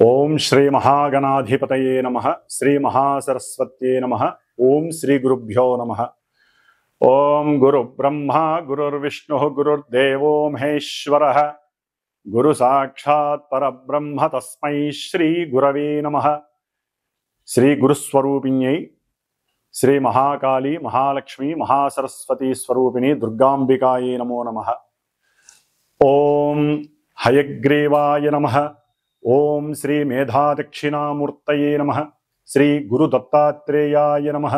ओम श्री महागणाधिपतये नमः। श्री महासरस्वत्यै नमः। ओम श्री गुरुभ्यो नमः। ओम गुरु ब्रह्मा गुरुर्विष्णुः गुरुर्देवो महेश्वरः गुरु साक्षात् परब्रह्म तस्मै श्री गुरवे नमः। श्री गुरुस्वरूपिण्यै श्री महाकाली महालक्ष्मी महासरस्वती स्वरूपिणी दुर्गांबिकायै नमो नमः। ओम हयग्रीवाय नमः। ओम श्री मेधादक्षिणामूर्तये नमः। श्री गुरुदत्तात्रेयाय नमः।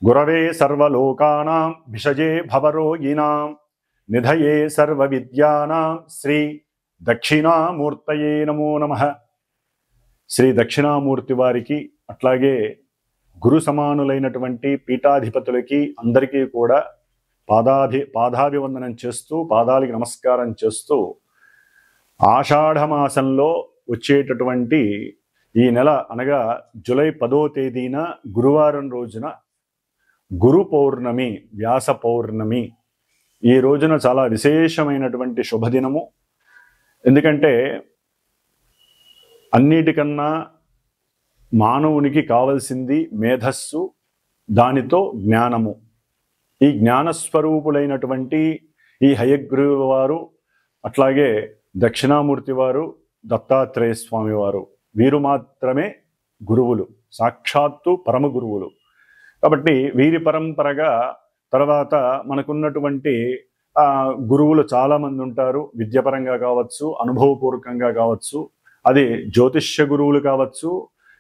गुरवे सर्वलोकानां भिषजे भवरोगिणां निधये सर्वविद्यानां श्री दक्षिणामूर्तये नमो नमः। శ్రీ దక్షిణామూర్తి వారికి అట్లాగే గురు సమానులైనటువంటి పీఠాధిపతులకి అందరికీ కూడా పాదాభివందనం చేస్తూ పాదాలకి నమస్కారం చేస్తూ ఆషాఢమాసంలో వచ్చేటటువంటి ఈ నెల అనగా జూలై 10వ తేదీన గురువారం రోజున గురు పౌర్ణమి వ్యాస పౌర్ణమి ఈ రోజున చాలా విశేషమైనటువంటి శుభదినము. ఎందుకంటే అన్నిటికన్నా మానవునికి కావలసింది మేధస్సు, దానితో జ్ఞానము. ఈ జ్ఞానస్వరూపులైనటువంటి ఈ హయగ్రీవ వారు అట్లాగే దక్షిణామూర్తి వారు దత్తాత్రేయ స్వామి వారు వీరు మాత్రమే గురువులు, సాక్షాత్తు పరమ గురువులు. కాబట్టి వీరి పరంపరగా తర్వాత మనకున్నటువంటి గురువులు చాలామంది ఉంటారు. విద్యాపరంగా కావచ్చు, అనుభవపూర్వకంగా కావచ్చు, అది జ్యోతిష్య గురువులు కావచ్చు,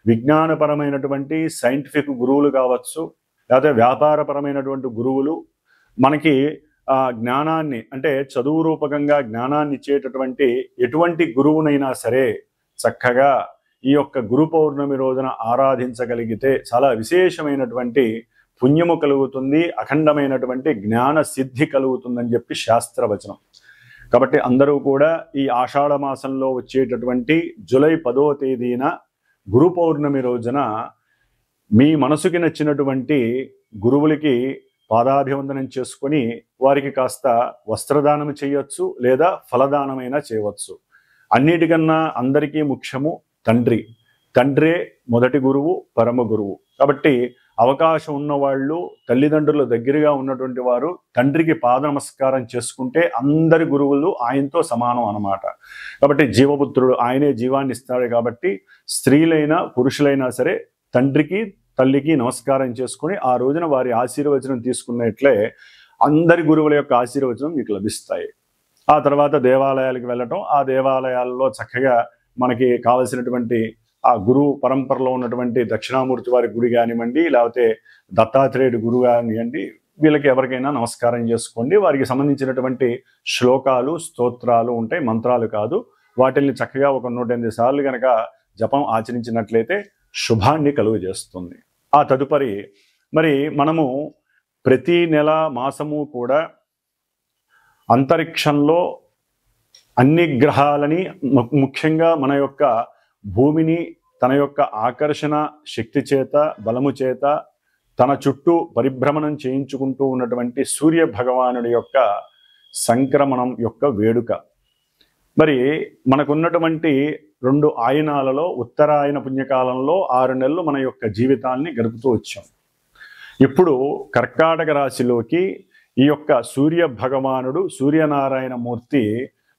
విజ్ఞానపరమైనటువంటి సైంటిఫిక్ గురువులు కావచ్చు, లేకపోతే వ్యాపారపరమైనటువంటి గురువులు. మనకి జ్ఞానాన్ని అంటే చదువు రూపకంగా జ్ఞానాన్ని ఇచ్చేటటువంటి ఎటువంటి గురువునైనా సరే చక్కగా ఈ యొక్క గురు పౌర్ణమి రోజున ఆరాధించగలిగితే చాలా విశేషమైనటువంటి పుణ్యము కలుగుతుంది, అఖండమైనటువంటి జ్ఞాన సిద్ధి కలుగుతుందని చెప్పి శాస్త్రవచనం. కాబట్టి అందరూ కూడా ఈ ఆషాఢ మాసంలో వచ్చేటటువంటి జూలై 10వ తేదీన గురు పౌర్ణమి రోజున మీ మనసుకి నచ్చినటువంటి గురువులకి పాదాభివందనం చేసుకొని వారికి కాస్త వస్త్రదానం చేయవచ్చు, లేదా ఫలదానమైనా చేయవచ్చు. అన్నిటికన్నా అందరికీ ముఖ్యము తండ్రి. తండ్రే మొదటి గురువు, పరమ గురువు. కాబట్టి అవకాశం ఉన్నవాళ్ళు, తల్లిదండ్రుల దగ్గరగా ఉన్నటువంటి వారు తండ్రికి పాద నమస్కారం చేసుకుంటే అందరి గురువులు ఆయనతో సమానం అన్నమాట. కాబట్టి జీవపుత్రుడు ఆయనే జీవాన్ని ఇస్తాడు. కాబట్టి స్త్రీలైనా పురుషులైనా సరే తండ్రికి తల్లికి నమస్కారం చేసుకుని ఆ రోజున వారి ఆశీర్వచనం తీసుకున్నట్లే అందరి గురువుల యొక్క ఆశీర్వచనం మీకు లభిస్తాయి. ఆ తర్వాత దేవాలయాలకు వెళ్ళటం, ఆ దేవాలయాల్లో చక్కగా మనకి కావలసినటువంటి ఆ గురువు పరంపరలో ఉన్నటువంటి దక్షిణామూర్తి వారి గుడి కానివ్వండి, లేకపోతే దత్తాత్రేయుడి గురువు కానివ్వండి, వీళ్ళకి ఎవరికైనా నమస్కారం చేసుకోండి. వారికి సంబంధించినటువంటి శ్లోకాలు, స్తోత్రాలు ఉంటాయి, మంత్రాలు కాదు. వాటిల్ని చక్కగా ఒక 108 సార్లు కనుక జపం ఆచరించినట్లయితే శుభాన్ని కలుగజేస్తుంది. ఆ తదుపరి మరి మనము ప్రతి నెల మాసము కూడా అంతరిక్షంలో అన్ని గ్రహాలని, ముఖ్యంగా మన యొక్క భూమిని తన యొక్క ఆకర్షణ శక్తి చేత, బలము చేత తన చుట్టూ పరిభ్రమణం చేయించుకుంటూ ఉన్నటువంటి సూర్య భగవానుడి యొక్క సంక్రమణం యొక్క వేడుక. మరి మనకున్నటువంటి 2 ఆయనాలలో ఉత్తరాయణ పుణ్యకాలంలో 6 నెలలు మన యొక్క జీవితాన్ని గడుపుతూ వచ్చాం. ఇప్పుడు కర్కాటక రాశిలోకి ఈ యొక్క సూర్య భగవానుడు సూర్యనారాయణ మూర్తి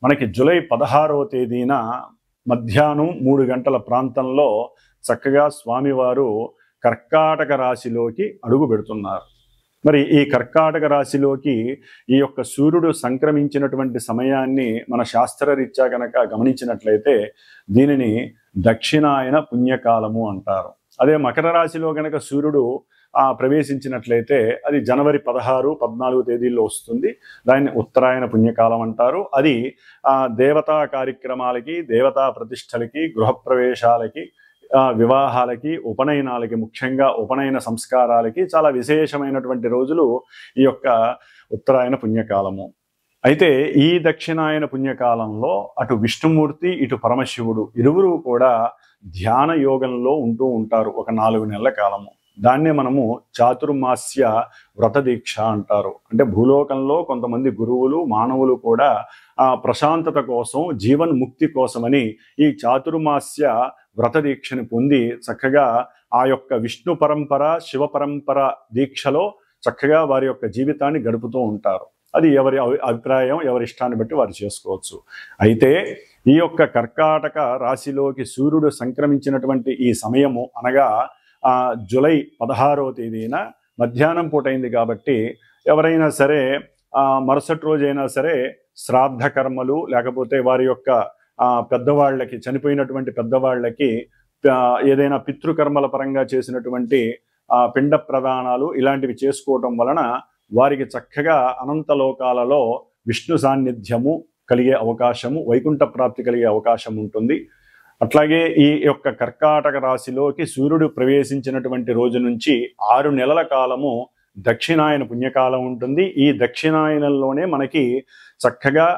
మనకి జూలై 16వ తేదీన మధ్యాహ్నం 3 గంటల ప్రాంతంలో చక్కగా స్వామివారు కర్కాటక రాశిలోకి అడుగు పెడుతున్నారు. మరి ఈ కర్కాటక రాశిలోకి ఈ యొక్క సూర్యుడు సంక్రమించినటువంటి సమయాన్ని మన శాస్త్రరీత్యా కనుక గమనించినట్లయితే దీనిని దక్షిణాయన పుణ్యకాలము అంటారు. అదే మకర రాశిలో కనుక సూర్యుడు ప్రవేశించినట్లయితే అది జనవరి 16, 14 తేదీల్లో వస్తుంది. దాన్ని ఉత్తరాయణ పుణ్యకాలం అంటారు. అది దేవతా కార్యక్రమాలకి, దేవతా ప్రతిష్టలకి, గృహప్రవేశాలకి, వివాహాలకి, ఉపనయనాలకి, ముఖ్యంగా ఉపనయన సంస్కారాలకి చాలా విశేషమైనటువంటి రోజులు ఈ యొక్క ఉత్తరాయణ పుణ్యకాలము. అయితే ఈ దక్షిణాయన పుణ్యకాలంలో అటు విష్ణుమూర్తి, ఇటు పరమశివుడు ఇరువురు కూడా ధ్యాన యోగంలో ఉంటూ ఉంటారు ఒక 4 నెలల కాలము. దాన్నే మనము చాతుర్మాస్య వ్రత దీక్ష అంటారు. అంటే భూలోకంలో కొంతమంది గురువులు, మానవులు కూడా ప్రశాంతత కోసం, జీవన్ముక్తి కోసమని ఈ చాతుర్మాస్య వ్రత దీక్షని పొంది చక్కగా ఆ యొక్క విష్ణు పరంపర, శివ పరంపర దీక్షలో చక్కగా వారి యొక్క జీవితాన్ని గడుపుతూ ఉంటారు. అది ఎవరి అభిప్రాయం, ఎవరి ఇష్టాన్ని బట్టి వారు చేసుకోవచ్చు. అయితే ఈ యొక్క కర్కాటక రాశిలోకి సూర్యుడు సంక్రమించినటువంటి ఈ సమయము అనగా జూలై 16వ తేదీన మధ్యాహ్నం పూట అయింది కాబట్టి ఎవరైనా సరే మరుసటి రోజైనా సరే శ్రాద్ధ కర్మలు, లేకపోతే వారి యొక్క పెద్దవాళ్ళకి, చనిపోయినటువంటి పెద్దవాళ్ళకి ఏదైనా పితృకర్మల పరంగా చేసినటువంటి పిండ ప్రదానాలు ఇలాంటివి చేసుకోవటం వలన వారికి చక్కగా అనంత లోకాలలో విష్ణు సాన్నిధ్యము కలిగే అవకాశము, వైకుంఠ ప్రాప్తి కలిగే అవకాశం ఉంటుంది. అట్లాగే ఈ యొక్క కర్కాటక రాశిలోకి సూర్యుడు ప్రవేశించినటువంటి రోజు నుంచి 6 నెలల కాలము దక్షిణాయన పుణ్యకాలం ఉంటుంది. ఈ దక్షిణాయనంలోనే మనకి చక్కగా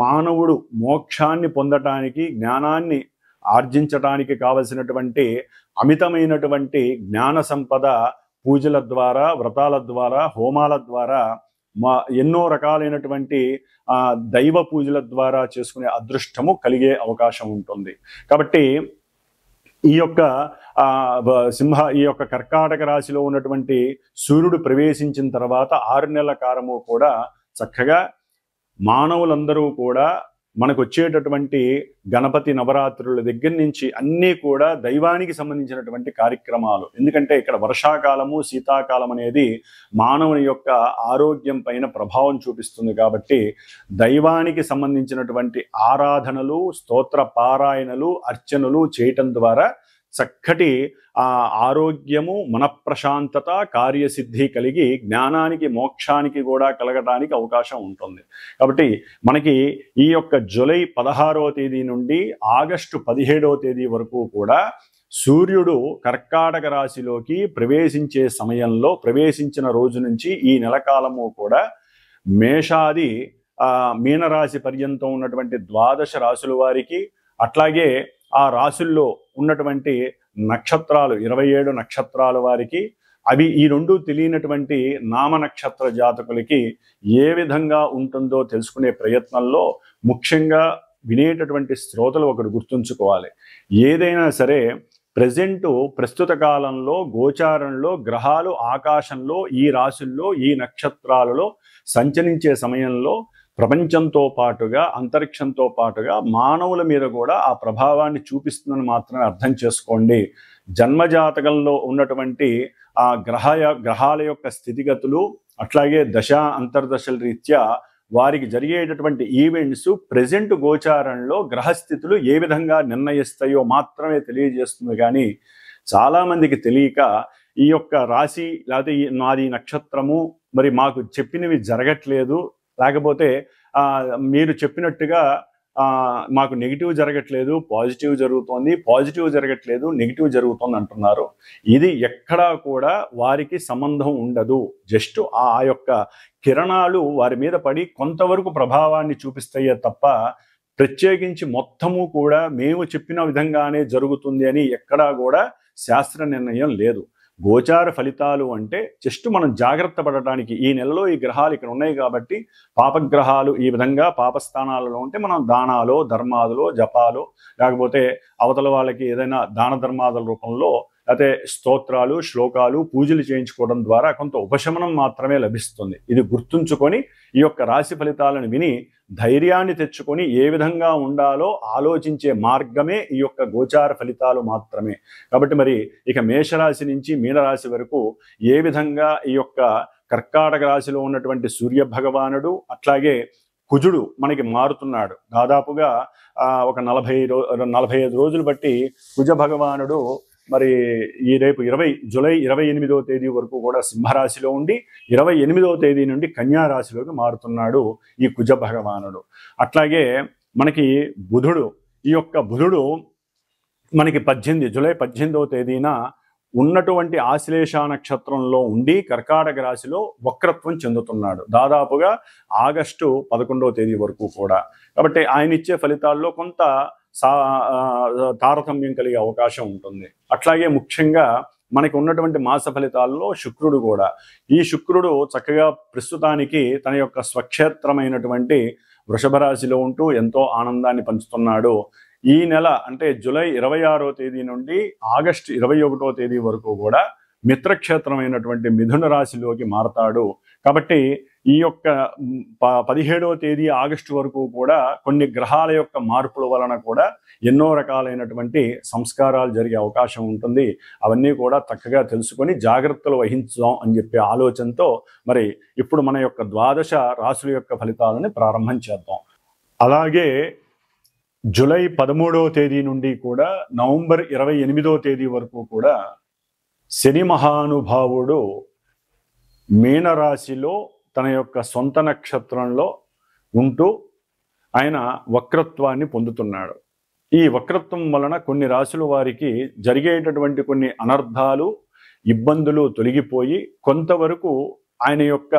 మానవుడు మోక్షాన్ని పొందటానికి, జ్ఞానాన్ని ఆర్జించటానికి కావలసినటువంటి అమితమైనటువంటి జ్ఞాన సంపద పూజల ద్వారా, వ్రతాల ద్వారా, హోమాల ద్వారా, ఎన్నో రకాలైనటువంటి దైవ పూజల ద్వారా చేసుకునే అదృష్టము కలిగే అవకాశం ఉంటుంది. కాబట్టి ఈ యొక్క ఈ యొక్క కర్కాటక రాశిలో ఉన్నటువంటి సూర్యుడు ప్రవేశించిన తర్వాత 6 నెలల కాలము కూడా చక్కగా మానవులందరూ కూడా మనకు వచ్చేటటువంటి గణపతి నవరాత్రుల దగ్గర నుంచి అన్నీ కూడా దైవానికి సంబంధించినటువంటి కార్యక్రమాలు. ఎందుకంటే ఇక్కడ వర్షాకాలము, శీతాకాలం అనేది మానవుని యొక్క ఆరోగ్యం పైన ప్రభావం చూపిస్తుంది. కాబట్టి దైవానికి సంబంధించినటువంటి ఆరాధనలు, స్తోత్ర పారాయణలు, అర్చనలు చేయటం ద్వారా చక్కటి ఆరోగ్యము, మనఃప్రశాంతత, కార్యసిద్ధి కలిగి జ్ఞానానికి, మోక్షానికి కూడా కలగడానికి అవకాశం ఉంటుంది. కాబట్టి మనకి ఈ యొక్క జూలై 16వ తేదీ నుండి ఆగస్టు 17వ తేదీ వరకు కూడా సూర్యుడు కర్కాటక రాశిలోకి ప్రవేశించే సమయంలో, ప్రవేశించిన రోజు నుంచి ఈ నెల కాలము కూడా మేషాది మీనరాశి పర్యంతం ఉన్నటువంటి 12 రాశుల వారికి, అట్లాగే ఆ రాశుల్లో ఉన్నటువంటి నక్షత్రాలు 27 నక్షత్రాల వారికి, అవి ఈ రెండు తెలియనటువంటి నామ నక్షత్ర జాతకులకి ఏ విధంగా ఉంటుందో తెలుసుకునే ప్రయత్నంలో ముఖ్యంగా వినేటటువంటి శ్రోతలు ఒకటి గుర్తుంచుకోవాలి. ఏదైనా సరే ప్రస్తుత కాలంలో గోచారంలో గ్రహాలు ఆకాశంలో ఈ రాశుల్లో, ఈ నక్షత్రాలలో సంచరించే సమయంలో ప్రపంచంతో పాటుగా, అంతరిక్షంతో పాటుగా మానవుల మీద కూడా ఆ ప్రభావాన్ని చూపిస్తుందని మాత్రమే అర్థం చేసుకోండి. జన్మజాతకంలో ఉన్నటువంటి ఆ గ్రహాల యొక్క స్థితిగతులు, అట్లాగే అంతర్దశల రీత్యా వారికి జరిగేటటువంటి ఈవెంట్స్ ప్రెజెంట్ గోచారంలో గ్రహస్థితులు ఏ విధంగా నిర్ణయిస్తాయో మాత్రమే తెలియజేస్తుంది. కానీ చాలామందికి తెలియక ఈ యొక్క రాశి లేకపోతే నాది నక్షత్రము మరి మాకు చెప్పినవి జరగట్లేదు, లేకపోతే మీరు చెప్పినట్టుగా మాకు నెగిటివ్ జరగట్లేదు, పాజిటివ్ జరుగుతోంది, పాజిటివ్ జరగట్లేదు, నెగిటివ్ జరుగుతోంది అంటున్నారు. ఇది ఎక్కడా కూడా వారికి సంబంధం ఉండదు. జస్ట్ ఆ యొక్క కిరణాలు వారి మీద పడి కొంతవరకు ప్రభావాన్ని చూపిస్తాయే తప్ప ప్రత్యేకించి మొత్తము కూడా మేము చెప్పిన విధంగానే జరుగుతుంది అని ఎక్కడా కూడా శాస్త్ర నిర్ణయం లేదు. గోచార ఫలితాలు అంటే జస్ట్ మనం జాగ్రత్త పడటానికి, ఈ నెలలో ఈ గ్రహాలు ఇక్కడ ఉన్నాయి కాబట్టి పాపగ్రహాలు ఈ విధంగా పాపస్థానాలలో ఉంటే మనం దానాలు, ధర్మాదులు, జపాలు, లేకపోతే అవతల వాళ్ళకి ఏదైనా దాన ధర్మాదుల రూపంలో లేకపోతే స్తోత్రాలు, శ్లోకాలు, పూజలు చేయించుకోవడం ద్వారా కొంత ఉపశమనం మాత్రమే లభిస్తుంది. ఇది గుర్తుంచుకొని ఈ యొక్క రాశి ఫలితాలను విని ధైర్యాన్ని తెచ్చుకొని ఏ విధంగా ఉండాలో ఆలోచించే మార్గమే ఈ యొక్క గోచార ఫలితాలు మాత్రమే. కాబట్టి మరి ఇక మేషరాశి నుంచి మీనరాశి వరకు ఏ విధంగా ఈ యొక్క కర్కాటక రాశిలో ఉన్నటువంటి సూర్య భగవానుడు, అట్లాగే కుజుడు మనకి మారుతున్నాడు. దాదాపుగా ఒక 45 రోజులు బట్టి కుజ భగవానుడు మరి ఈ రేపు జూలై 28వ తేదీ వరకు కూడా సింహరాశిలో ఉండి 28వ తేదీ నుండి కన్యా రాశిలోకి మారుతున్నాడు ఈ కుజ భగవానుడు. అట్లాగే మనకి బుధుడు, ఈ యొక్క బుధుడు మనకి జూలై 18వ తేదీన ఉన్నటువంటి ఆశ్లేష నక్షత్రంలో ఉండి కర్కాటక రాశిలో వక్రత్వం చెందుతున్నాడు దాదాపుగా ఆగస్టు 11వ తేదీ వరకు కూడా. కాబట్టి ఆయన ఇచ్చే ఫలితాల్లో కొంత తారతమ్యం కలిగే అవకాశం ఉంటుంది. అట్లాగే ముఖ్యంగా మనకి ఉన్నటువంటి మాస ఫలితాల్లో శుక్రుడు కూడా, ఈ శుక్రుడు చక్కగా ప్రస్తుతానికి తన యొక్క స్వక్షేత్రమైనటువంటి వృషభ రాశిలో ఉంటూ ఎంతో ఆనందాన్ని పంచుతున్నాడు. ఈ నెల అంటే జూలై 26వ తేదీ నుండి ఆగస్టు 21వ తేదీ వరకు కూడా మిత్రక్షేత్రమైనటువంటి మిథున రాశిలోకి మారతాడు. కాబట్టి ఈ యొక్క 17వ తేదీ ఆగస్టు వరకు కూడా కొన్ని గ్రహాల యొక్క మార్పుల వలన కూడా ఎన్నో రకాలైనటువంటి సంస్కారాలు జరిగే అవకాశం ఉంటుంది. అవన్నీ కూడా చక్కగా తెలుసుకొని జాగ్రత్తలు వహించుదాం అని చెప్పే ఆలోచనతో మరి ఇప్పుడు మన యొక్క ద్వాదశ రాశుల యొక్క ఫలితాలని ప్రారంభం చేద్దాం. అలాగే జూలై 13వ తేదీ నుండి కూడా నవంబర్ 28వ తేదీ వరకు కూడా శని మహానుభావుడు మీనరాశిలో తన యొక్క సొంత నక్షత్రంలో ఉంటూ ఆయన వక్రత్వాన్ని పొందుతున్నాడు. ఈ వక్రత్వం వలన కొన్ని రాశుల వారికి జరిగేటటువంటి కొన్ని అనర్థాలు, ఇబ్బందులు తొలగిపోయి కొంతవరకు ఆయన యొక్క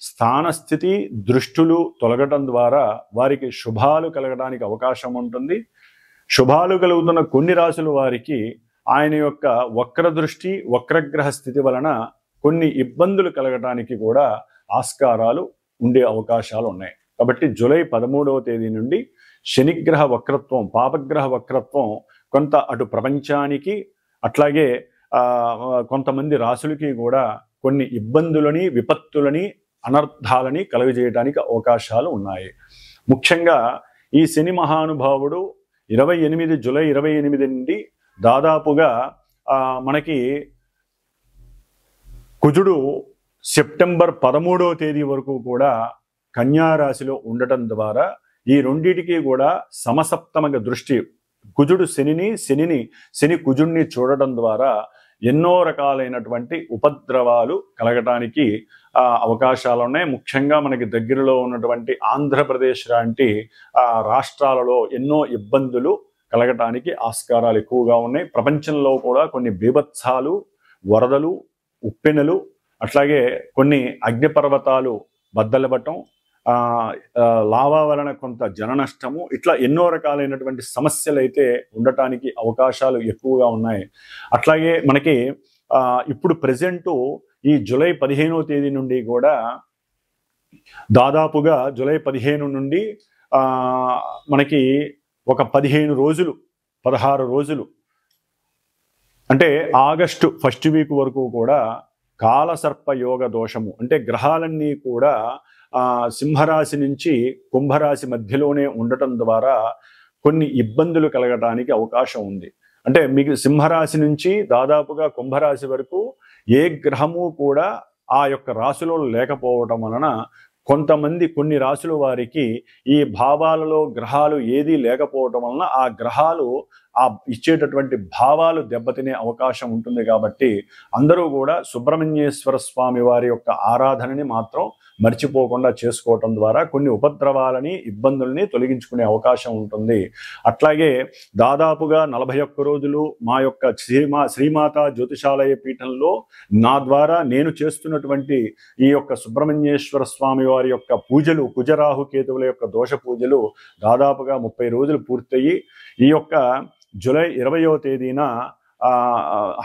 స్థానస్థితి దృష్టులు తొలగటం ద్వారా వారికి శుభాలు కలగడానికి అవకాశం ఉంటుంది. శుభాలు కలుగుతున్న కొన్ని రాశుల వారికి ఆయన యొక్క వక్ర దృష్టి, వక్రగ్రహ స్థితి వలన కొన్ని ఇబ్బందులు కలగటానికి కూడా ఆస్కారాలు ఉండే అవకాశాలు ఉన్నాయి. కాబట్టి జూలై 13వ తేదీ నుండి శనిగ్రహ వక్రత్వం, పాపగ్రహ వక్రత్వం కొంత అటు ప్రపంచానికి అట్లాగే కొంతమంది రాశులకి కూడా కొన్ని ఇబ్బందులని, విపత్తులని, అనర్థాలని కలుగజేయడానికి అవకాశాలు ఉన్నాయి. ముఖ్యంగా ఈ శని మహానుభావుడు జూలై 28 నుండి దాదాపుగా మనకి కుజుడు సెప్టెంబర్ 13వ తేదీ వరకు కూడా కన్యా రాశిలో ఉండటం ద్వారా ఈ రెండిటికి కూడా సమసప్తమగ దృష్టి, కుజుడు శని కుజుడిని చూడటం ద్వారా ఎన్నో రకాలైనటువంటి ఉపద్రవాలు కలగటానికి అవకాశాలు ఉన్నాయి. ముఖ్యంగా మనకి దగ్గరలో ఉన్నటువంటి ఆంధ్రప్రదేశ్ లాంటి రాష్ట్రాలలో ఎన్నో ఇబ్బందులు కలగటానికి ఆస్కారాలు ఎక్కువగా ఉన్నాయి. ప్రపంచంలో కూడా కొన్ని బీభత్సాలు, వరదలు, ఉప్పెనలు, అట్లాగే కొన్ని అగ్నిపర్వతాలు బద్దలవ్వటం, లావా వలన కొంత జన నష్టము, ఇట్లా ఎన్నో రకాలైనటువంటి సమస్యలు అయితే ఉండటానికి అవకాశాలు ఎక్కువగా ఉన్నాయి. అట్లాగే మనకి ఇప్పుడు ప్రెజెంటు ఈ జూలై 15వ తేదీ నుండి కూడా దాదాపుగా జూలై 15 నుండి మనకి ఒక 15 రోజులు, 16 రోజులు అంటే ఆగస్టు ఫస్ట్ వీక్ వరకు కూడా కాలసర్ప యోగ దోషము, అంటే గ్రహాలన్నీ కూడా సింహరాశి నుంచి కుంభరాశి మధ్యలోనే ఉండటం ద్వారా కొన్ని ఇబ్బందులు కలగడానికి అవకాశం ఉంది. అంటే మీకు సింహరాశి నుంచి దాదాపుగా కుంభరాశి వరకు ఏ గ్రహము కూడా ఆ యొక్క రాశిలో లేకపోవటం వలన కొన్ని రాశుల వారికి ఈ భావాలలో గ్రహాలు ఏదీ లేకపోవటం వలన ఆ గ్రహాలు ఇచ్చేటటువంటి భావాలు దెబ్బతినే అవకాశం ఉంటుంది. కాబట్టి అందరూ కూడా సుబ్రహ్మణ్యేశ్వర స్వామి వారి యొక్క ఆరాధనని మాత్రం మర్చిపోకుండా చేసుకోవటం ద్వారా కొన్ని ఉపద్రవాలని, ఇబ్బందుల్ని తొలగించుకునే అవకాశం ఉంటుంది. అట్లాగే దాదాపుగా 41 రోజులు మా యొక్క శ్రీమాత జ్యోతిషాలయ పీఠంలో నా ద్వారా నేను చేస్తున్నటువంటి ఈ యొక్క సుబ్రహ్మణ్యేశ్వర స్వామి వారి యొక్క పూజలు, కుజరాహు కేతువుల యొక్క దోష పూజలు దాదాపుగా 30 రోజులు పూర్తయి ఈ యొక్క జూలై 20వ తేదీన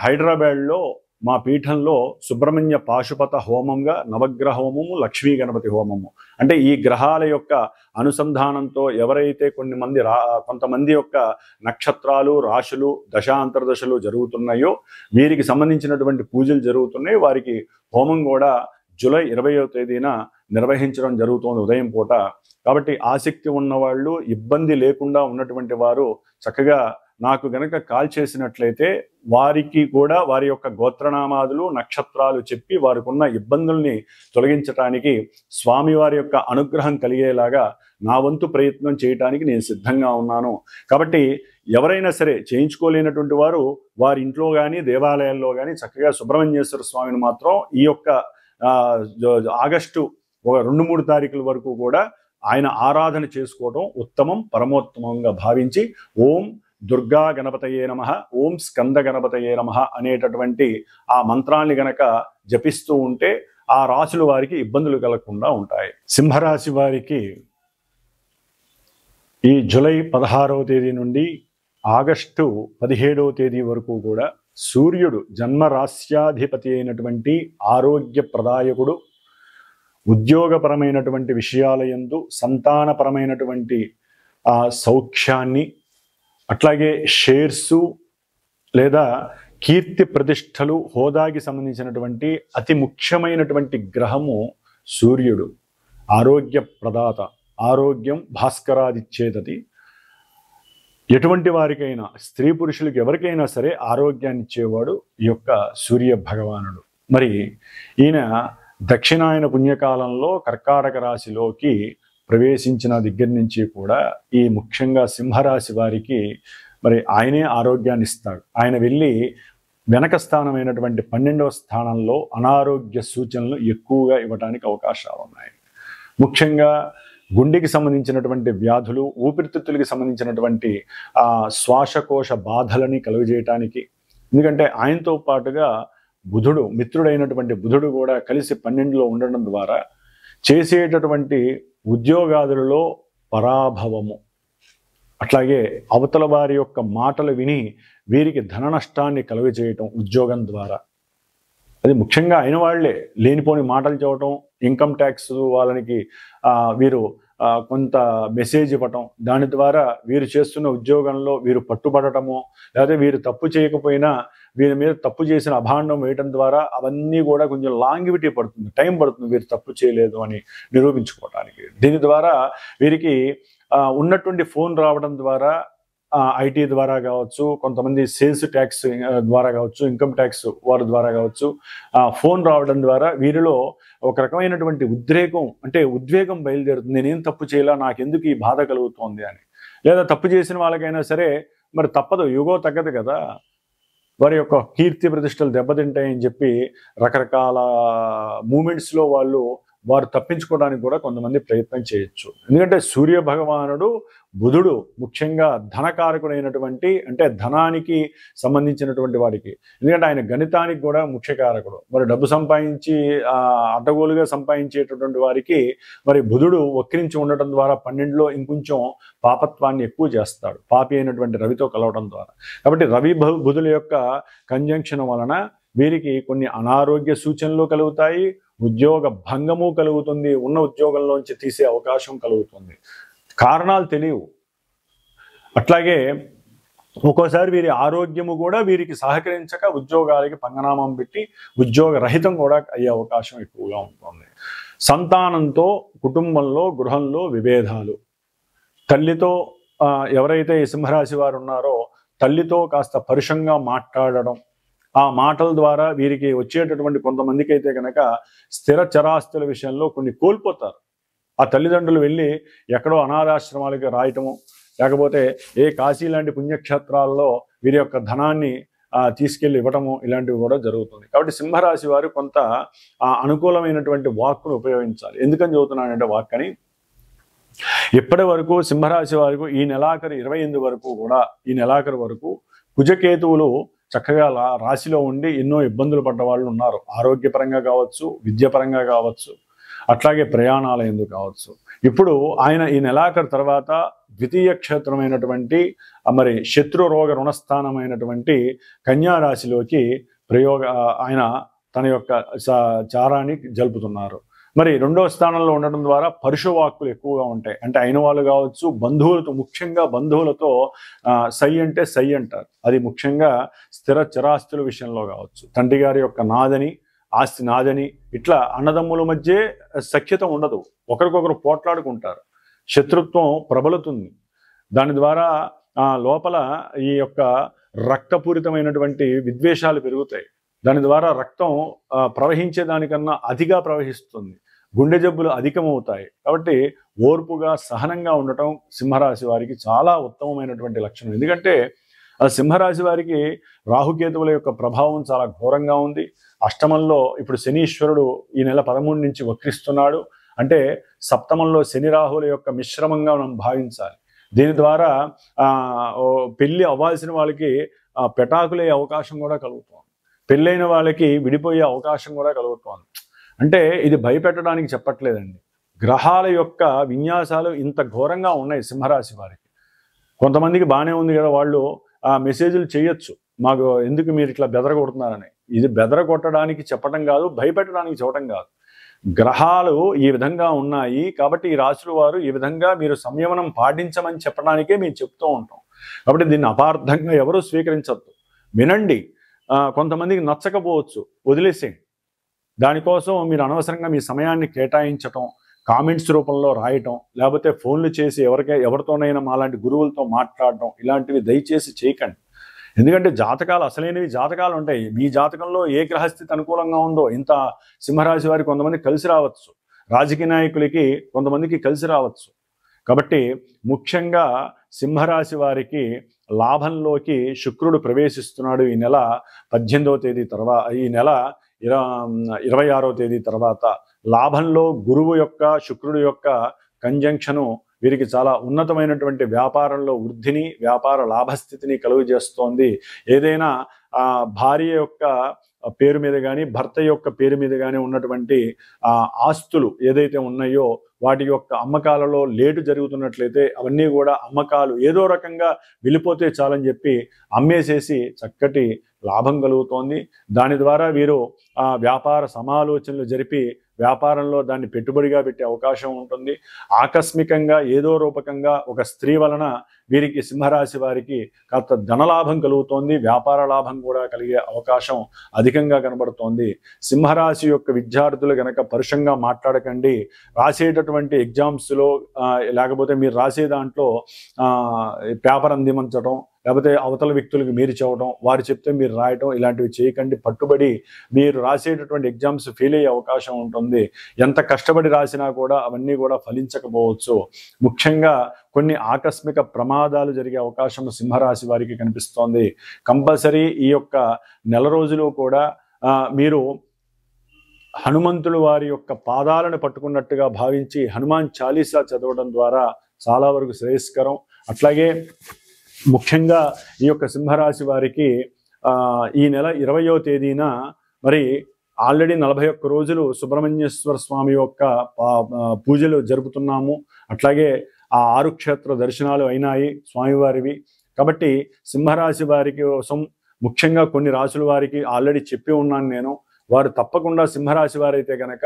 హైదరాబాద్లో మా పీఠంలో సుబ్రహ్మణ్య పాశుపత హోమంగా నవగ్రహ హోమము, లక్ష్మీ గణపతి హోమము, అంటే ఈ గ్రహాల యొక్క అనుసంధానంతో ఎవరైతే కొంతమంది యొక్క నక్షత్రాలు, రాశులు, దశాంతర్దశలు జరుగుతున్నాయో వీరికి సంబంధించినటువంటి పూజలు జరుగుతున్నాయి. వారికి హోమం కూడా జూలై 20వ తేదీన నిర్వహించడం జరుగుతోంది ఉదయం పూట. కాబట్టి ఆసక్తి ఉన్నవాళ్ళు, ఇబ్బంది లేకుండా ఉన్నటువంటి వారు చక్కగా నాకు గనక కాల్ చేసినట్లయితే వారికి కూడా వారి యొక్క గోత్రనామాదులు, నక్షత్రాలు చెప్పి వారికి ఉన్న ఇబ్బందుల్ని తొలగించడానికి స్వామివారి యొక్క అనుగ్రహం కలిగేలాగా నా వంతు ప్రయత్నం చేయడానికి నేను సిద్ధంగా ఉన్నాను. కాబట్టి ఎవరైనా సరే చేయించుకోలేనటువంటి వారు వారి ఇంట్లో కానీ దేవాలయాల్లో కానీ చక్కగా సుబ్రహ్మణ్యేశ్వర స్వామిని మాత్రం ఈ యొక్క ఆగస్టు 2-3 తారీఖుల వరకు కూడా ఆయన ఆరాధన చేసుకోవడం ఉత్తమం, పరమోత్తమంగా భావించి ఓం దుర్గా గణపతయే నమః, ఓం స్కంద గణపతయే నమః అనేటటువంటి ఆ మంత్రాన్ని గనక జపిస్తూ ఉంటే ఆ రాశుల వారికి ఇబ్బందులు కలగకుండా ఉంటాయి. సింహరాశి వారికి ఈ జూలై 16వ తేదీ నుండి ఆగస్టు 17వ తేదీ వరకు కూడా సూర్యుడు జన్మరాశ్యాధిపతి అయినటువంటి ఆరోగ్య ప్రదాయకుడు, ఉద్యోగపరమైనటువంటి విషయాల యందు సంతానపరమైనటువంటి సౌఖ్యాన్ని, అట్లాగే షేర్సు లేదా కీర్తి ప్రతిష్టలు, హోదాకి సంబంధించినటువంటి అతి ముఖ్యమైనటువంటి గ్రహము సూర్యుడు. ఆరోగ్య ప్రదాత, ఆరోగ్యం భాస్కరాదిచ్చేదది. ఎటువంటి వారికైనా, స్త్రీ పురుషులకి ఎవరికైనా సరే ఆరోగ్యాన్ని ఇచ్చేవాడు ఈ యొక్క సూర్య భగవానుడు. మరి ఈయన దక్షిణాయన పుణ్యకాలంలో కర్కాటక రాశిలోకి ప్రవేశించిన దగ్గర నుంచి కూడా ఈ ముఖ్యంగా సింహరాశి వారికి మరి ఆయనే ఆరోగ్యాన్ని ఇస్తాడు. ఆయన వెళ్ళి వెనక స్థానమైనటువంటి 12వ స్థానంలో అనారోగ్య సూచనలు ఎక్కువగా ఇవ్వడానికి అవకాశాలు ఉన్నాయి. ముఖ్యంగా గుండెకి సంబంధించినటువంటి వ్యాధులు, ఊపిరితిత్తులకి సంబంధించినటువంటి శ్వాసకోశ బాధలని కలుగజేయటానికి, ఎందుకంటే ఆయనతో పాటుగా బుధుడు, మిత్రుడైనటువంటి బుధుడు కూడా కలిసి 12లో ఉండడం ద్వారా చేసేటటువంటి ఉద్యోగాదులలో పరాభవము, అట్లాగే అవతల వారి యొక్క మాటలు విని వీరికి ధన నష్టాన్ని కలుగజేయటం ఉద్యోగం ద్వారా. అది ముఖ్యంగా అయిన వాళ్లే లేనిపోని మాటలు చెప్పటం, ఇన్కమ్ ట్యాక్స్ వాళ్ళకి వీరు కొంత మెసేజ్ ఇవ్వటం, దాని ద్వారా వీరు చేస్తున్న ఉద్యోగంలో వీరు పట్టుబడటము, లేదా వీరు తప్పు చేయకపోయినా వీరి మీద తప్పు చేసిన అభాండం వేయటం ద్వారా అవన్నీ కూడా కొంచెం లాంగివిటీ పడుతుంది, టైం పడుతుంది వీరు తప్పు చేయలేదు అని నిరూపించుకోవటానికి. దీని ద్వారా వీరికి ఉన్నటువంటి ఫోన్ రావడం ద్వారా, ఐటీ ద్వారా కావచ్చు, కొంతమంది సేల్స్ ట్యాక్స్ ద్వారా కావచ్చు, ఇన్కమ్ ట్యాక్స్ వారి ద్వారా కావచ్చు, ఫోన్ రావడం ద్వారా వీరిలో ఒక రకమైనటువంటి ఉద్వేగం బయలుదేరుతుంది. నేనేం తప్పు చేయాలా, నాకెందుకు ఈ బాధ కలుగుతోంది అని. లేదా తప్పు చేసిన వాళ్ళకైనా సరే మరి తప్పదు, యుగో తగ్గదు కదా, వారి యొక్క కీర్తి ప్రతిష్టలు దెబ్బతింటాయని చెప్పి రకరకాల మూమెంట్స్లో వారు తప్పించుకోవడానికి కూడా కొంతమంది ప్రయత్నం చేయొచ్చు. ఎందుకంటే సూర్య భగవానుడు బుధుడు ముఖ్యంగా ధనకారకుడైనటువంటి, అంటే ధనానికి సంబంధించినటువంటి వాడికి, ఎందుకంటే ఆయన గణితానికి కూడా ముఖ్యకారకుడు. మరి డబ్బు సంపాదించి అడ్డగోలుగా సంపాదించేటటువంటి వారికి మరి బుధుడు వక్రించి ఉండటం ద్వారా 12లో ఇంకొంచెం పాపత్వాన్ని ఎక్కువ చేస్తాడు, పాపి అయినటువంటి రవితో కలవడం ద్వారా. కాబట్టి రవి బుధుల యొక్క కంజంక్షన్ వలన వీరికి కొన్ని అనారోగ్య సూచనలు కలుగుతాయి, ఉద్యోగ భంగము కలుగుతుంది, ఉన్న ఉద్యోగంలోంచి తీసే అవకాశం కలుగుతుంది, కారణాలు తెలియవు. అట్లాగే ఒక్కోసారి వీరి ఆరోగ్యము కూడా వీరికి సహకరించక ఉద్యోగాలకి పంగనామం పెట్టి ఉద్యోగ రహితం కూడా అయ్యే అవకాశం ఎక్కువగా ఉంటుంది. సంతానంతో కుటుంబంలో, గృహంలో విభేదాలు, తల్లితో ఎవరైతే ఈ సింహరాశి వారు ఉన్నారో తల్లితో కాస్త పరుషంగా మాట్లాడడం, ఆ మాటల ద్వారా వీరికి వచ్చేటటువంటి కొంతమందికి అయితే కనుక స్థిర చరాస్తుల విషయంలో కొన్ని కోల్పోతారు. ఆ తల్లిదండ్రులు వెళ్ళి ఎక్కడో అనాథాశ్రమాలకి రాయటము, లేకపోతే ఏ కాశీ లాంటి పుణ్యక్షేత్రాల్లో వీరి యొక్క ధనాన్ని తీసుకెళ్ళి ఇవ్వటము, ఇలాంటివి కూడా జరుగుతుంది. కాబట్టి సింహరాశి వారు కొంత అనుకూలమైనటువంటి వాక్కును ఉపయోగించాలి. ఎందుకని చెబుతున్నానంటే వాక్కని, ఇప్పటి వరకు సింహరాశి వారికి ఈ నెలాఖరు 28 వరకు కూడా, ఈ నెలాఖరు వరకు కుజకేతువులు చక్కగా రాశిలో ఉండి ఎన్నో ఇబ్బందులు పడ్డ వాళ్ళు ఉన్నారు. ఆరోగ్యపరంగా కావచ్చు, విద్యాపరంగా కావచ్చు, అట్లాగే ప్రయాణాల ఎందుకు కావచ్చు. ఇప్పుడు ఆయన ఈ నెలాఖరు తర్వాత ద్వితీయ క్షేత్రమైనటువంటి మరి శత్రు రోగ రుణస్థానమైనటువంటి కన్యా రాశిలోకి ఆయన తన యొక్క చారాన్ని జరుపుతున్నారు. మరి 2వ స్థానంలో ఉండడం ద్వారా పరుషవాక్కులు ఎక్కువగా ఉంటాయి. అంటే అయిన వాళ్ళు కావచ్చు, బంధువులతో, ముఖ్యంగా బంధువులతో సై అంటే సై అంటారు. అది ముఖ్యంగా స్థిర చిరాస్తుల విషయంలో కావచ్చు, తండ్రి గారి యొక్క నాదని, ఆస్తి నాదని, ఇట్లా అన్నదమ్ముల మధ్య సఖ్యత ఉండదు, ఒకరికొకరు పోట్లాడుకుంటారు, శత్రుత్వం ప్రబలుతుంది. దాని ద్వారా లోపల ఈ యొక్క రక్తపూరితమైనటువంటి విద్వేషాలు పెరుగుతాయి. దాని ద్వారా రక్తం ప్రవహించే దానికన్నా అతిగా ప్రవహిస్తుంది, గుండె జబ్బులు అధికమవుతాయి. కాబట్టి ఓర్పుగా, సహనంగా ఉండటం సింహరాశి వారికి చాలా ఉత్తమమైనటువంటి లక్షణం. ఎందుకంటే సింహరాశి వారికి రాహుకేతువుల యొక్క ప్రభావం చాలా ఘోరంగా ఉంది. అష్టమంలో ఇప్పుడు శనీశ్వరుడు ఈ నెల 13 నుంచి వక్రిస్తున్నాడు. అంటే సప్తమంలో శని రాహుల యొక్క మిశ్రమంగా మనం భావించాలి. దీని ద్వారా పెళ్లి అవ్వాల్సిన వాళ్ళకి పెటాకులే అవకాశం కూడా కలుగుతుంది, పెళ్ళైన వాళ్ళకి విడిపోయే అవకాశం కూడా కలుగుతోంది. అంటే ఇది భయపెట్టడానికి చెప్పట్లేదండి, గ్రహాల యొక్క విన్యాసాలు ఇంత ఘోరంగా ఉన్నాయి సింహరాశి వారికి. కొంతమందికి బాగానే ఉంది కదా, వాళ్ళు మెసేజ్లు చేయొచ్చు, మాకు ఎందుకు మీరు ఇట్లా బెదరగొడుతున్నారని. ఇది బెదరగొట్టడానికి చెప్పడం కాదు, భయపెట్టడానికి చెప్పడం కాదు. గ్రహాలు ఈ విధంగా ఉన్నాయి కాబట్టి ఈ రాశుల వారు ఈ విధంగా మీరు సంయమనం పాటించమని చెప్పడానికే మేము చెప్తూ ఉంటాం. కాబట్టి దీన్ని అపార్థంగా ఎవరూ స్వీకరించద్దు. వినండి, కొంతమందికి నచ్చకపోవచ్చు, వదిలేసేయండి. దానికోసం మీరు అనవసరంగా మీ సమయాన్ని కేటాయించటం, కామెంట్స్ రూపంలో రాయటం, లేకపోతే ఫోన్లు చేసి ఎవరితోనైనా మాలాంటి గురువులతో మాట్లాడటం, ఇలాంటివి దయచేసి చేయకండి. ఎందుకంటే జాతకాలు అసలైనవి జాతకాలు ఉంటాయి. మీ జాతకంలో ఏ గ్రహస్థితి అనుకూలంగా ఉందో, ఇంత సింహరాశి వారికి కొంతమంది కలిసి రావచ్చు, రాజకీయ నాయకులకి కొంతమందికి కలిసి రావచ్చు. కాబట్టి ముఖ్యంగా సింహరాశి వారికి లాభంలోకి శుక్రుడు ప్రవేశిస్తున్నాడు ఈ నెల 18వ తేదీ తర్వాత, ఈ నెల 26వ తేదీ తర్వాత. లాభంలో గురువు యొక్క శుక్రుడు యొక్క కంజంక్షను వీరికి చాలా ఉన్నతమైనటువంటి వ్యాపారంలో వృద్ధిని, వ్యాపార లాభస్థితిని కలుగజేస్తోంది. ఏదైనా భార్య యొక్క పేరు మీద కానీ, భర్త యొక్క పేరు మీద కానీ ఉన్నటువంటి ఆస్తులు ఏదైతే ఉన్నాయో వాటి యొక్క అమ్మకాలలో లేటు జరుగుతున్నట్లయితే అవన్నీ కూడా అమ్మకాలు ఏదో రకంగా వెళ్ళిపోతే చాలని చెప్పి అమ్మేసేసి చక్కటి లాభం కలుగుతోంది. దాని ద్వారా వీరు వ్యాపార సమాలోచనలు జరిపి వ్యాపారంలో దాన్ని పెట్టుబడిగా పెట్టే అవకాశం ఉంటుంది. ఆకస్మికంగా ఏదో రూపకంగా ఒక స్త్రీ వలన వీరికి సింహరాశి వారికి కాస్త ధనలాభం కలుగుతోంది, వ్యాపార లాభం కూడా కలిగే అవకాశం అధికంగా కనబడుతోంది. సింహరాశి యొక్క విద్యార్థులు గనక పరుషంగా మాట్లాడకండి. రాసేటటువంటి ఎగ్జామ్స్లో లేకపోతే మీరు రాసే దాంట్లో పేపర్ అందించడం, లేకపోతే అవతల వ్యక్తులకు మీరు చెప్పడం, వారు చెప్తే మీరు రాయటం, ఇలాంటివి చేయకండి. పట్టుబడి మీరు రాసేటటువంటి ఎగ్జామ్స్ ఫెయిల్ అయ్యే అవకాశం ఉంటుంది. ఎంత కష్టపడి రాసినా కూడా అవన్నీ కూడా ఫలించకపోవచ్చు. ముఖ్యంగా కొన్ని ఆకస్మిక ప్రమాదాలు జరిగే అవకాశం సింహరాశి వారికి కనిపిస్తోంది. కంపల్సరీ ఈ యొక్క నెల రోజులు కూడా మీరు హనుమంతుడు వారి యొక్క పాదాలను పట్టుకున్నట్టుగా భావించి హనుమాన్ చాలీసా చదవడం ద్వారా చాలా వరకు శ్రేయస్కరం. అట్లాగే ముఖ్యంగా ఈ యొక్క సింహరాశి వారికి ఈ నెల 20వ తేదీన మరి ఆల్రెడీ 41 రోజులు సుబ్రహ్మణ్యేశ్వర స్వామి యొక్క పూజలు జరుపుతున్నాము. అట్లాగే ఆ 6 క్షేత్ర దర్శనాలు అయినాయి స్వామివారివి. కాబట్టి సింహరాశి వారికి కోసం ముఖ్యంగా కొన్ని రాశుల వారికి ఆల్రెడీ చెప్పి ఉన్నాను నేను. వారు తప్పకుండా సింహరాశి వారైతే కనుక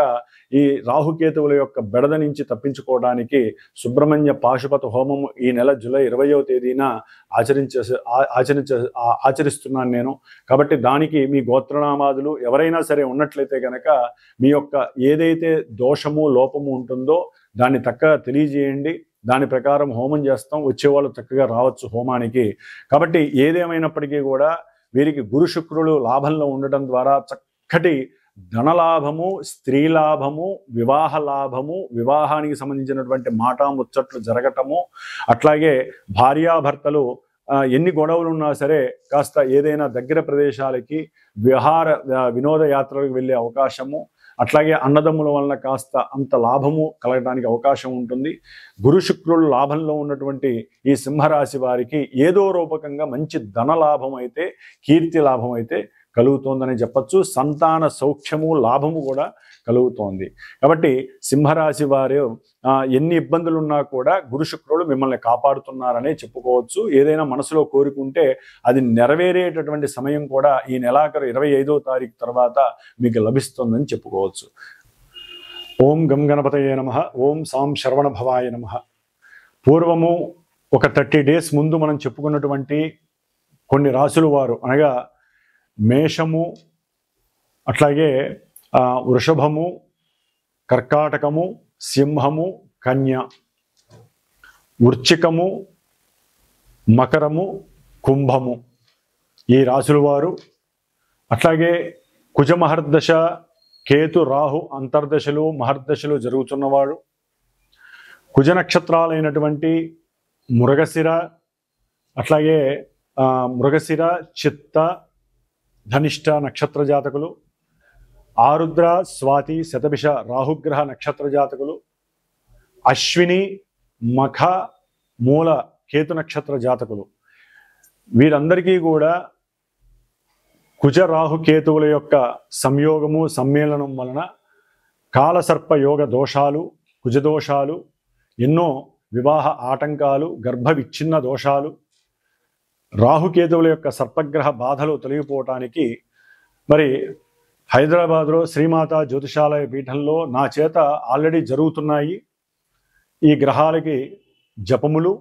ఈ రాహుకేతువుల యొక్క బెడద నుంచి తప్పించుకోవడానికి సుబ్రహ్మణ్య పాశుపత హోమము ఈ నెల జూలై 20వ తేదీన ఆచరిస్తున్నాను నేను. కాబట్టి దానికి మీ గోత్రనామాదులు ఎవరైనా సరే ఉన్నట్లయితే కనుక మీ యొక్క ఏదైతే దోషము లోపము ఉంటుందో దాన్ని చక్కగా తెలియజేయండి. దాని ప్రకారం హోమం చేస్తాం, వచ్చేవాళ్ళు చక్కగా రావచ్చు హోమానికి. కాబట్టి ఏదేమైనప్పటికీ కూడా వీరికి గురు శుక్రులు లాభంలో ఉండటం ద్వారా చక్కటి ధనలాభము, స్త్రీ లాభము, వివాహ లాభము, వివాహానికి సంబంధించినటువంటి మాట ముచ్చట్లు జరగటము, అట్లాగే భార్యాభర్తలు ఎన్ని గొడవలు ఉన్నా సరే కాస్త ఏదైనా దగ్గర ప్రదేశాలకి వినోద యాత్రలకు వెళ్ళే అవకాశము, అట్లాగే అన్నదమ్ముల వలన కాస్త అంత లాభము కలగడానికి అవకాశం ఉంటుంది. గురు శుక్రులు లాభంలో ఉన్నటువంటి ఈ సింహరాశి వారికి ఏదో రూపకంగా మంచి ధన లాభం అయితే, కీర్తి లాభం అయితే కలుగుతోందని చెప్పచ్చు. సంతాన సౌఖ్యము లాభము కూడా కలుగుతోంది. కాబట్టి సింహరాశి వారు ఎన్ని ఇబ్బందులు ఉన్నా కూడా గురు శుక్రులు మిమ్మల్ని కాపాడుతున్నారనే చెప్పుకోవచ్చు. ఏదైనా మనసులో కోరుకుంటే అది నెరవేరేటటువంటి సమయం కూడా ఈ నెలాఖరు 25వ తారీఖు తర్వాత మీకు లభిస్తుందని చెప్పుకోవచ్చు. ఓం గం గణపతయే నమః. ఓం సాం శరవణ భవాయ నమః. పూర్వము ఒక 30 days ముందు మనం చెప్పుకున్నటువంటి కొన్ని రాశుల వారు అనగా మేషము, అట్లాగే వృషభము, కర్కాటకము, సింహము, కన్య, వృశ్చికము, మకరము, కుంభము ఈ రాశుల వారు. అట్లాగే కుజ మహర్దశ, కేతు రాహు అంతర్దశలు మహర్దశలు జరుగుతున్నవాడు. కుజ నక్షత్రాలైనటువంటి మృగశిర, అట్లాగే మృగశిర, చిత్త, ధనిష్ట నక్షత్ర జాతకులు, ఆరుద్ర, స్వాతి, శతభిష రాహుగ్రహ నక్షత్ర జాతకులు, అశ్విని, మఖ, మూల కేతు నక్షత్ర జాతకులు వీరందరికీ కూడా కుజ రాహుకేతువుల యొక్క సంయోగము సమ్మేళనం వలన కాలసర్ప యోగ దోషాలు, కుజదోషాలు, ఎన్నో వివాహ ఆటంకాలు, గర్భ విచ్ఛిన్న దోషాలు, రాహుకేతువుల యొక్క సర్పగ్రహ బాధలు తొలగిపోవటానికి మరి హైదరాబాద్లో శ్రీమాత జ్యోతిషాలయ పీఠంలో నా చేత ఆల్రెడీ జరుగుతున్నాయి. ఈ గ్రహాలకి జపములు,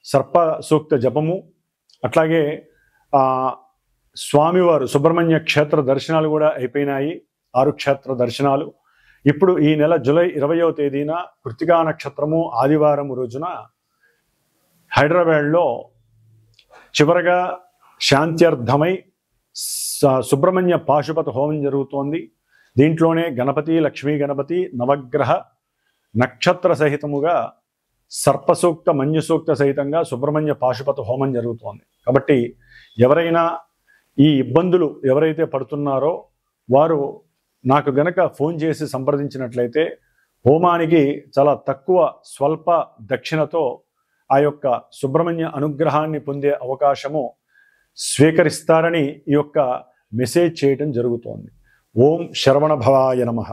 సర్ప సూక్త జపము, అట్లాగే స్వామివారు సుబ్రహ్మణ్య క్షేత్ర దర్శనాలు కూడా అయిపోయినాయి, 6 క్షేత్ర దర్శనాలు. ఇప్పుడు ఈ నెల జూలై 20వ తేదీన కృత్తికా నక్షత్రము ఆదివారం రోజున హైదరాబాద్లో చివరగా శాంత్యర్థమై సుబ్రహ్మణ్య పాశుపత హోమం జరుగుతోంది. దీంట్లోనే గణపతి, లక్ష్మీ గణపతి, నవగ్రహ నక్షత్ర సహితముగా సర్పసూక్త, మంజుసూక్త సహితంగా సుబ్రహ్మణ్య పాశుపత హోమం జరుగుతోంది. కాబట్టి ఎవరైనా ఈ ఇబ్బందులు ఎవరైతే పడుతున్నారో వారు నాకు గనక ఫోన్ చేసి సంప్రదించినట్లయితే హోమానికి చాలా తక్కువ స్వల్ప దక్షిణతో ఆ యొక్క సుబ్రహ్మణ్య అనుగ్రహాన్ని పొందే అవకాశము స్వీకరిస్తారని ఈ యొక్క మెసేజ్ చేయడం జరుగుతోంది. ఓం శరవణ భవాయ నమః.